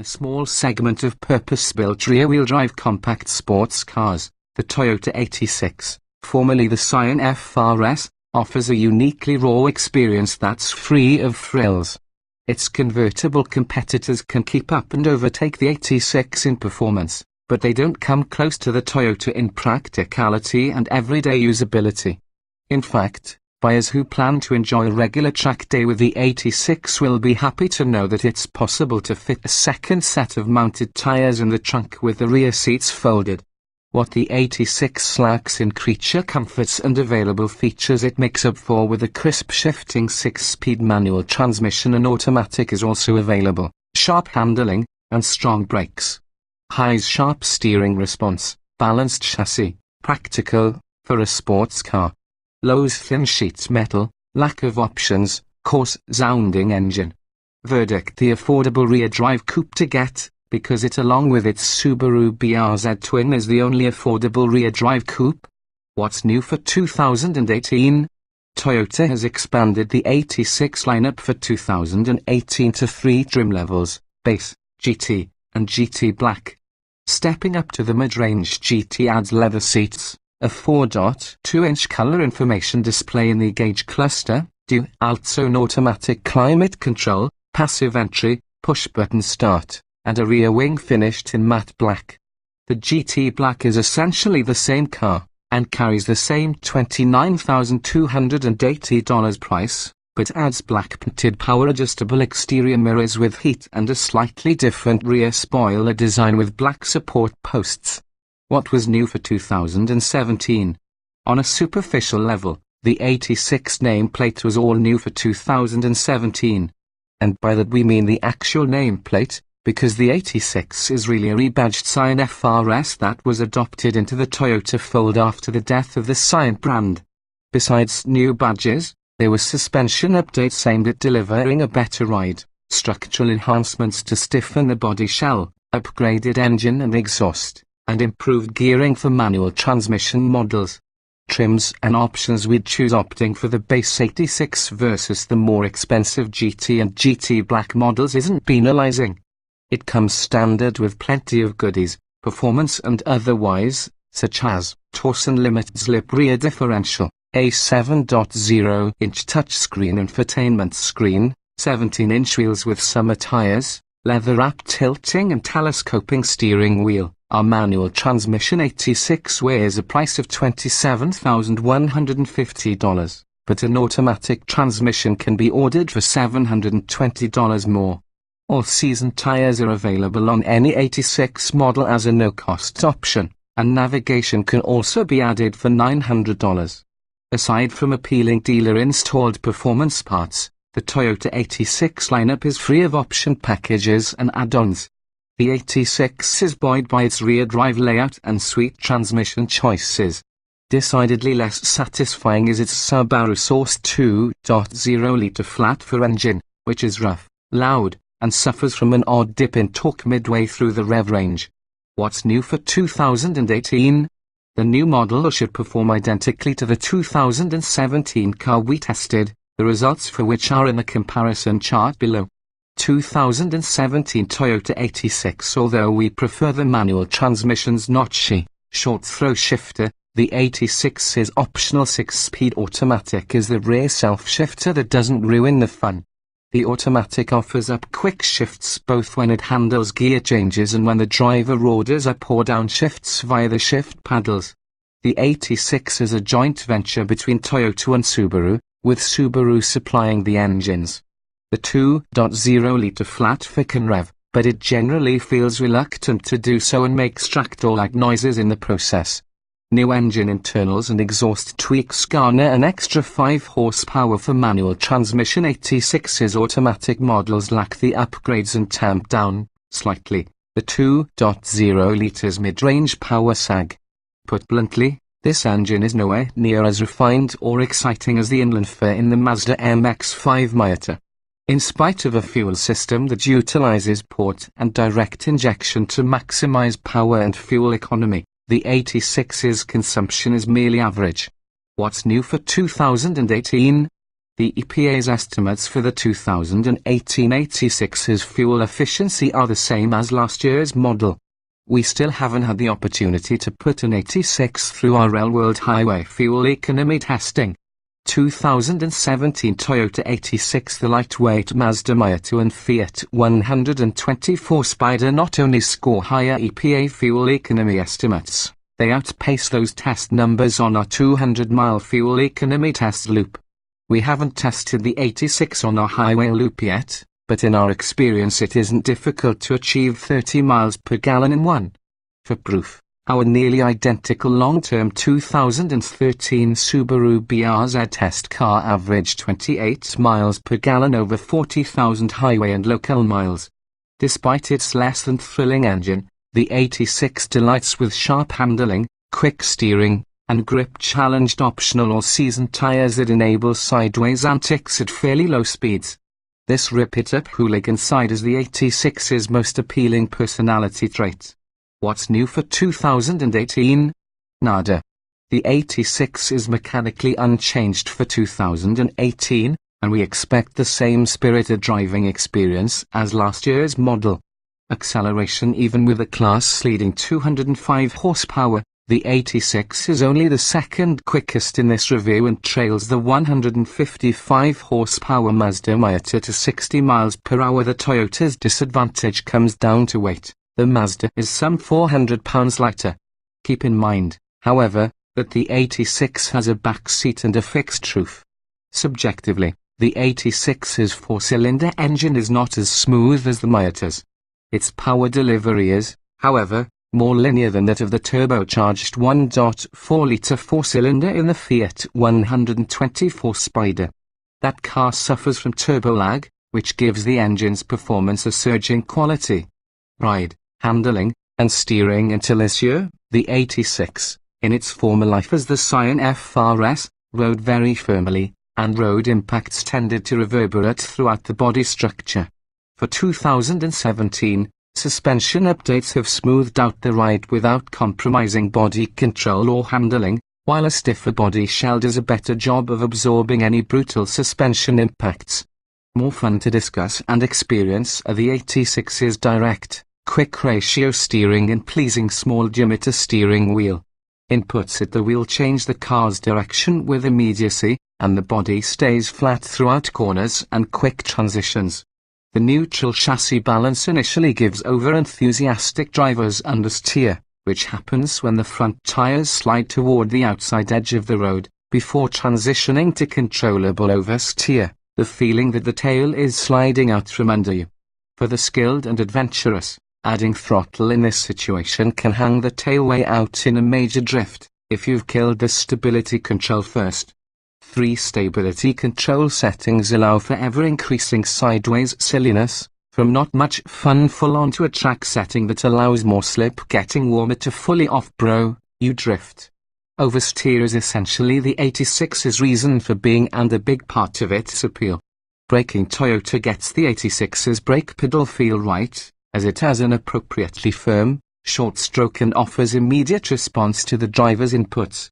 a small segment of purpose-built rear-wheel drive compact sports cars, the Toyota 86, formerly the Scion FRS, offers a uniquely raw experience that's free of frills. Its convertible competitors can keep up and overtake the 86 in performance, but they don't come close to the Toyota in practicality and everyday usability. In fact, buyers who plan to enjoy a regular track day with the 86 will be happy to know that it's possible to fit a second set of mounted tires in the trunk with the rear seats folded. What the 86 lacks in creature comforts and available features it makes up for with a crisp shifting 6-speed manual transmission, and automatic is also available, sharp handling, and strong brakes. High's sharp steering response, balanced chassis, practical, for a sports car. Low's thin sheet metal, lack of options, coarse-sounding engine. Verdict: the affordable rear-drive coupe to get, because it, along with its Subaru BRZ twin, is the only affordable rear-drive coupe. What's new for 2018? Toyota has expanded the 86 lineup for 2018 to 3 trim levels: Base, GT, and GT Black. Stepping up to the mid-range, GT adds leather seats, a 4.2-inch color information display in the gauge cluster, dual-zone automatic climate control, passive entry, push-button start, and a rear wing finished in matte black. The GT Black is essentially the same car, and carries the same $29,280 price, but adds black-painted power-adjustable exterior mirrors with heat and a slightly different rear spoiler design with black support posts. What was new for 2017? On a superficial level, the 86 nameplate was all new for 2017. And by that we mean the actual nameplate, because the 86 is really a rebadged Scion FRS that was adopted into the Toyota fold after the death of the Scion brand. Besides new badges, there were suspension updates aimed at delivering a better ride, structural enhancements to stiffen the body shell, upgraded engine and exhaust, and improved gearing for manual transmission models. Trims and options: we'd choose opting for the base 86 versus the more expensive GT and GT Black models isn't penalizing. It comes standard with plenty of goodies, performance and otherwise, such as Torsen limited slip rear differential, a 7.0-inch touchscreen infotainment screen, 17-inch wheels with summer tires, leather-wrapped tilting and telescoping steering wheel. Our manual transmission 86 weighs a price of $27,150, but an automatic transmission can be ordered for $720 more. All-season tires are available on any 86 model as a no-cost option, and navigation can also be added for $900. Aside from appealing dealer-installed performance parts, the Toyota 86 lineup is free of option packages and add-ons. The 86 is buoyed by its rear-drive layout and sweet transmission choices. Decidedly less satisfying is its Subaru-sourced 2.0-liter flat-four engine, which is rough, loud, and suffers from an odd dip in torque midway through the rev range. What's new for 2018? The new model should perform identically to the 2017 car we tested, the results for which are in the comparison chart below. 2017 Toyota 86. Although we prefer the manual transmission's notchy, short throw shifter, the 86's optional 6-speed automatic is the rear self-shifter that doesn't ruin the fun. The automatic offers up quick shifts both when it handles gear changes and when the driver orders up or down shifts via the shift paddles. The 86 is a joint venture between Toyota and Subaru, with Subaru supplying the engines. The 2.0-liter flat-four can rev, but it generally feels reluctant to do so and makes tractor-like noises in the process. New engine internals and exhaust tweaks garner an extra 5 horsepower for manual transmission. 86's automatic models lack the upgrades and tamp down, slightly, the 2.0 liters mid-range power sag. Put bluntly, this engine is nowhere near as refined or exciting as the inland four in the Mazda MX-5 Miata. In spite of a fuel system that utilizes port and direct injection to maximize power and fuel economy, the 86's consumption is merely average. What's new for 2018? The EPA's estimates for the 2018 86's fuel efficiency are the same as last year's model. We still haven't had the opportunity to put an 86 through our real-world highway fuel economy testing. 2017 Toyota 86, the lightweight Mazda Miata and Fiat 124 Spider not only score higher EPA fuel economy estimates, they outpace those test numbers on our 200-mile fuel economy test loop. We haven't tested the 86 on our highway loop yet, but in our experience it isn't difficult to achieve 30 miles per gallon in one. For proof, our nearly identical long-term 2013 Subaru BRZ test car averaged 28 miles per gallon over 40,000 highway and local miles. Despite its less than thrilling engine, the 86 delights with sharp handling, quick steering, and grip-challenged optional all-season tires that enable sideways antics at fairly low speeds. This rip-it-up hooligan side is the 86's most appealing personality trait. What's new for 2018? Nada. The 86 is mechanically unchanged for 2018, and we expect the same spirited driving experience as last year's model. Acceleration even with a class-leading 205 horsepower, the 86 is only the second quickest in this review and trails the 155 horsepower Mazda Miata to 60 miles per hour. The Toyota's disadvantage comes down to weight. The Mazda is some 400 pounds lighter. Keep in mind, however, that the 86 has a back seat and a fixed roof. Subjectively, the 86's four-cylinder engine is not as smooth as the Miata's. Its power delivery is, however, more linear than that of the turbocharged 1.4-litre four-cylinder in the Fiat 124 Spider. That car suffers from turbo lag, which gives the engine's performance a surge in quality, ride, handling, and steering until this year. The 86, in its former life as the Scion FRS, rode very firmly, and road impacts tended to reverberate throughout the body structure. For 2017, suspension updates have smoothed out the ride without compromising body control or handling, while a stiffer body shell does a better job of absorbing any brutal suspension impacts. More fun to discuss and experience are the 86's direct, quick ratio steering and pleasing small diameter steering wheel. Inputs at the wheel change the car's direction with immediacy, and the body stays flat throughout corners and quick transitions. The neutral chassis balance initially gives over-enthusiastic drivers understeer, which happens when the front tires slide toward the outside edge of the road, before transitioning to controllable oversteer, the feeling that the tail is sliding out from under you. For the skilled and adventurous, adding throttle in this situation can hang the tailway out in a major drift, if you've killed the stability control first. 3 stability control settings allow for ever-increasing sideways silliness, from not much fun full-on to a track setting that allows more slip getting warmer to fully off-bro, you drift. Oversteer is essentially the 86's reason for being and a big part of its appeal. Braking Toyota gets the 86's brake pedal feel right, as it has an appropriately firm, short stroke and offers immediate response to the driver's inputs.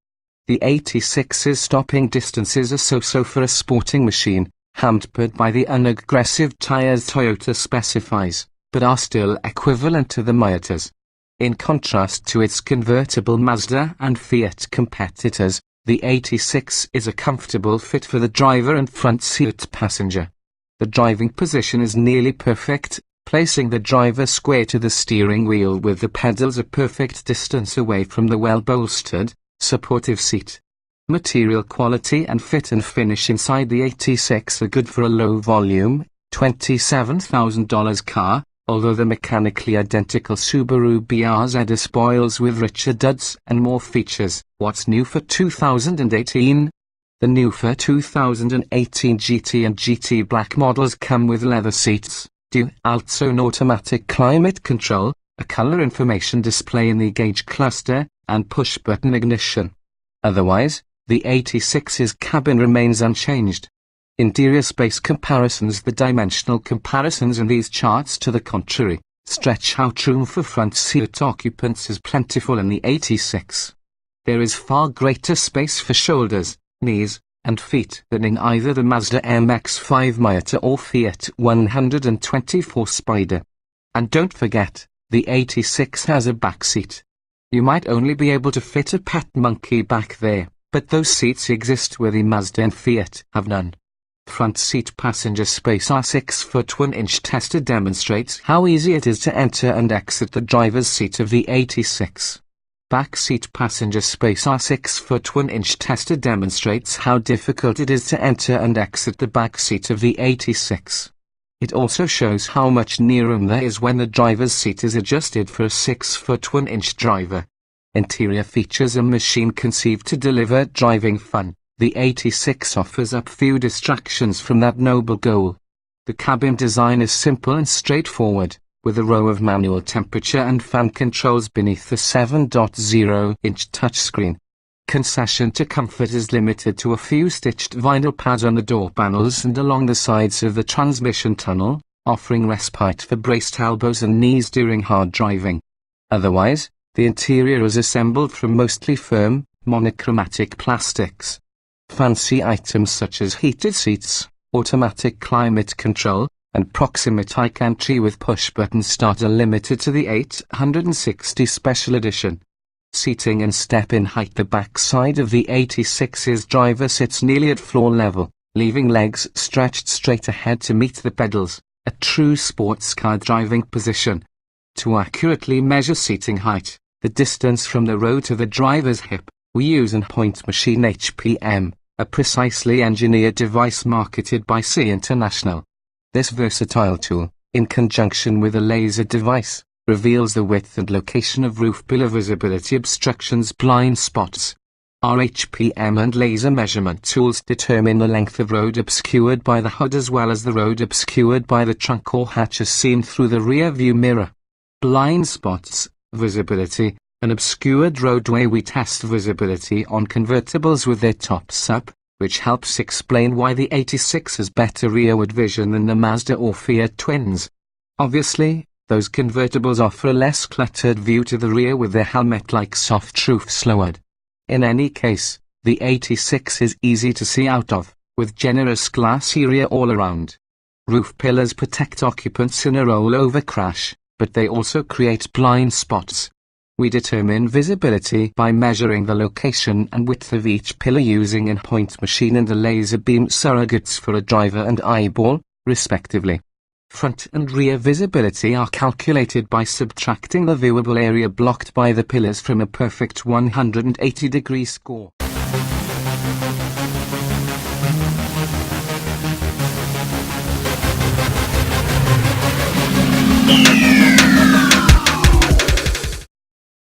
The 86's stopping distances are so-so for a sporting machine, hampered by the unaggressive tires Toyota specifies, but are still equivalent to the Miata's. In contrast to its convertible Mazda and Fiat competitors, the 86 is a comfortable fit for the driver and front seat passenger. The driving position is nearly perfect, placing the driver square to the steering wheel with the pedals a perfect distance away from the well-bolstered, supportive seat. Material quality and fit and finish inside the 86 are good for a low-volume, $27,000 car, although the mechanically identical Subaru BRZ spoils with richer duds and more features. What's new for 2018? The new for 2018 GT and GT Black models come with leather seats, dual-zone automatic climate control, a color information display in the gauge cluster, and push-button ignition. Otherwise, the 86's cabin remains unchanged. Interior space comparisons. The dimensional comparisons in these charts to the contrary stretch out room for front seat occupants is plentiful in the 86. There is far greater space for shoulders, knees, and feet than in either the Mazda MX-5 Miata or Fiat 124 Spider. And don't forget, the 86 has a back seat. You might only be able to fit a pet monkey back there, but those seats exist where the Mazda and Fiat have none. Front seat passenger space. Our 6-foot 1-inch tester demonstrates how easy it is to enter and exit the driver's seat of the 86. Back seat passenger space. Our 6-foot 1-inch tester demonstrates how difficult it is to enter and exit the back seat of the 86. It also shows how much knee room there is when the driver's seat is adjusted for a 6-foot 1-inch driver. Interior features. A machine conceived to deliver driving fun, the 86 offers up few distractions from that noble goal. The cabin design is simple and straightforward, with a row of manual temperature and fan controls beneath the 7.0-inch touchscreen. Concession to comfort is limited to a few stitched vinyl pads on the door panels and along the sides of the transmission tunnel, offering respite for braced elbows and knees during hard driving. Otherwise, the interior is assembled from mostly firm, monochromatic plastics. Fancy items such as heated seats, automatic climate control, and proximity entry with push-button start are limited to the 860 Special Edition. Seating and step-in height. The backside of the 86's driver sits nearly at floor level, leaving legs stretched straight ahead to meet the pedals, a true sports car driving position. To accurately measure seating height, the distance from the row to the driver's hip, we use an point machine HPM, a precisely engineered device marketed by C International. This versatile tool, in conjunction with a laser device, reveals the width and location of roof pillar visibility obstructions, blind spots. Our HPM and laser measurement tools determine the length of road obscured by the hood as well as the road obscured by the trunk or hatch as seen through the rear view mirror. Blind spots, visibility, an obscured roadway. We test visibility on convertibles with their tops up, which helps explain why the 86 has better rearward vision than the Mazda or Fiat twins. Obviously, those convertibles offer a less cluttered view to the rear with their helmet-like soft roofs lowered. In any case, the 86 is easy to see out of, with generous glass area all around. Roof pillars protect occupants in a rollover crash, but they also create blind spots. We determine visibility by measuring the location and width of each pillar using a point machine and a laser beam surrogates for a driver and eyeball, respectively. Front and rear visibility are calculated by subtracting the viewable area blocked by the pillars from a perfect 180-degree score.